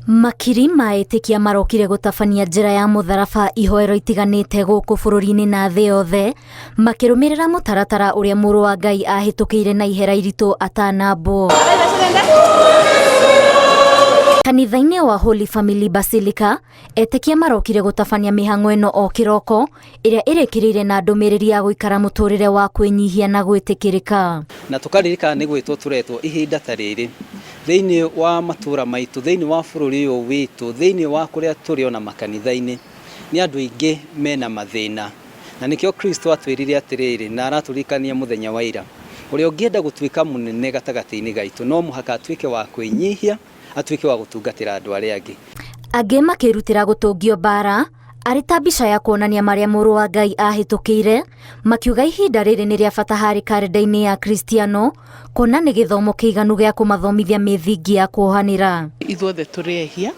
Makiri maĩtĩkia marokire gũtabania njĩra ya mũtharaba ihoero itiganĩte gũkũ bũrũri-inĩ na thĩ yothe makĩrũmĩrĩra mũtaratara ũrĩa mũrũ wa Ngai ahĩtũkĩire na ihera iritũ atanambwo. Kanitha-inĩ wa Holy Family Basilica, etĩkia marokire gũtabania mĩhang'o ĩno o kĩroko ĩrĩa ĩrĩkĩrĩire na ndũmĩrĩri ya gũikara mũtũrĩre wa kwĩnyihia na gwĩtĩkĩrĩka. Na tũkaririkana nĩ gwĩtwo tũretwo ihinda ta rĩrĩ thĩinĩ wa matũra maitũ, thĩinĩ wa bũrũri ũyũ witũ, thĩinĩ wa kũrĩa tũrĩ ona makanitha-inĩ, nĩ andũ aingĩ mena mathĩna. Na nĩkĩo Kristo atwĩrire atĩrĩrĩ na aratũririkania mũthenya wa ira, ũrĩa ũngĩenda gũtuĩka mũnene gatagatĩ-inĩ gaitũ no mũhaka atuĩke wa kwĩnyihia, atuĩke wa gũtungatĩra andũ arĩa angĩ. Angĩ makĩrutĩra gũtũngio bara arĩ ta mbica ya kuonania marĩa mũrũ wa Ngai ahĩtũkĩire, makiuga ihinda rĩrĩ nĩ rĩa bata harĩ karenda-inĩ ya Kristiano kuona nĩ gĩthomo kĩiganu gĩa kũmathomithia mĩthingi ya kuohanĩra. Ithuothe tũrehia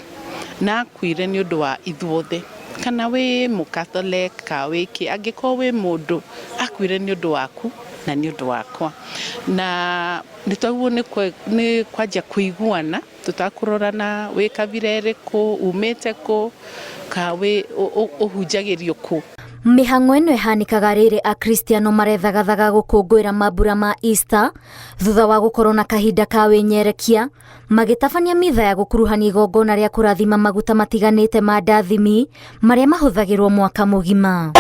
na akuire nĩ ũndũ wa ithuothe, kana wĩ mũkatholika wĩkĩ, angĩkorwo wĩ mũndũ akuire nĩ ũndũ waku na nĩ ũndũ wakwa, na nĩtwagwo nĩ kwanjia kũiguana tũtakũrorana wĩ kabira ĩrĩkũ, umĩte kũ, ka wĩ ũhunjagĩrio kũ. Mĩhang'o ĩno ĩhanĩkaga rĩrĩ Akristiano marethagathaga gũkũngũĩra mambura ma Easter thutha wa gũkorwo na kahinda ka wĩnyerekia, magĩtabania mitha ya gũkuruhania igongona rĩa kũrathima maguta matiganĩte ma ndathimi marĩa mahũthagĩrwo mwaka mũgima.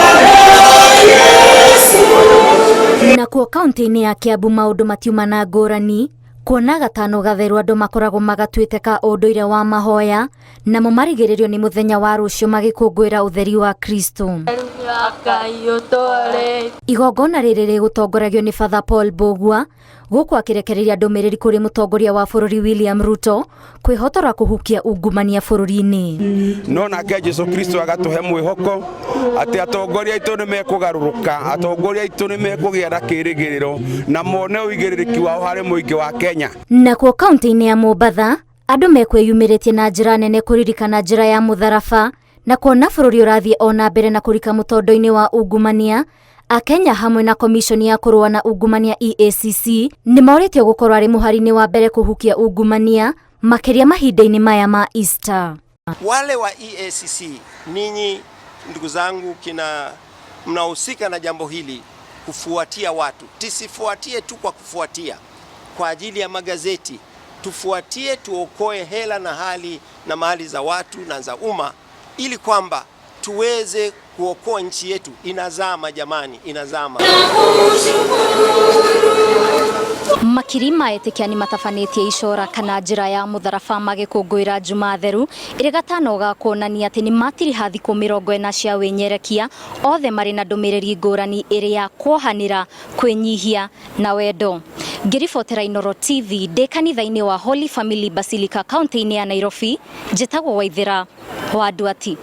Nakuo kaunti-inĩ ya Kiambu maũndũ matiuma na ngũrani, kuona gatano gatheru andũ makoragwo magatuĩte ka ũndũire wa mahoya, namo marigĩrĩrio nĩ mũthenya wa rũciũ magĩkũngũĩra ũtheri wa Kristo. Igongona rĩrĩ rĩgũtongoragio nĩ Father Paul Bogua, gũkũ akĩrekereria ndũmĩrĩri kũrĩ mũtongoria wa bũrũri William Ruto kwĩhotora kũhukia ungumania bũrũri-inĩ. No nake Jesu Kristo agatũhe mwĩhoko atĩ atongoria aitũ nĩ mekũgarũrũka, atongoria aitũ nĩ mekũgĩa na kĩĩrĩgĩrĩro na mone ũigĩrĩrĩki wao harĩ mũingĩ wa Kenya. Nakuo kaunti-inĩ ya Mombatha, andũ mekwĩyumĩrĩtie na njĩra nene kũririkana njĩra ya mũtharaba na kuona bũrũri ũrathiĩ ona mbere na kũrika mũtondo-inĩ wa ungumania. Akenya hamwe na komishoni ya kũrũa na ungumania EACC nĩ morĩtio gũkorwo arĩ mũhari-inĩ wa mbere kũhukia ungumania makĩria mahinda-inĩ maya ma Easter. Wale wa EACC, ninyi ndugu zangu mnahusika na jambo hili, kufuatia watu, tisifuatie tu kwa kufuatia kwa ajili ya magazeti, tufuatie tuokoe hela na hali na mali za watu na za umma, ili kwamba tuweze kuokoa nchi yetu. Inazama jamani, inazama. Makiri maĩtĩkia nĩ matabanĩtie icora kana njĩra ya mũtharaba magĩkũngũĩra Juma theru ĩrĩ gatano ga kuonania atĩ nĩ matiriha thikũ 40 cia wĩnyerekia, othe marĩ na ndũmĩrĩri ngũrani ĩrĩ ya kuohanĩra, kwĩnyihia na wendo. Ngĩribotera Inooro TV ndĩ kanitha-inĩ wa Holy Family Basilica kaunti-inĩ ya Nairobi, njĩtagwo Waithĩra wa Nduati.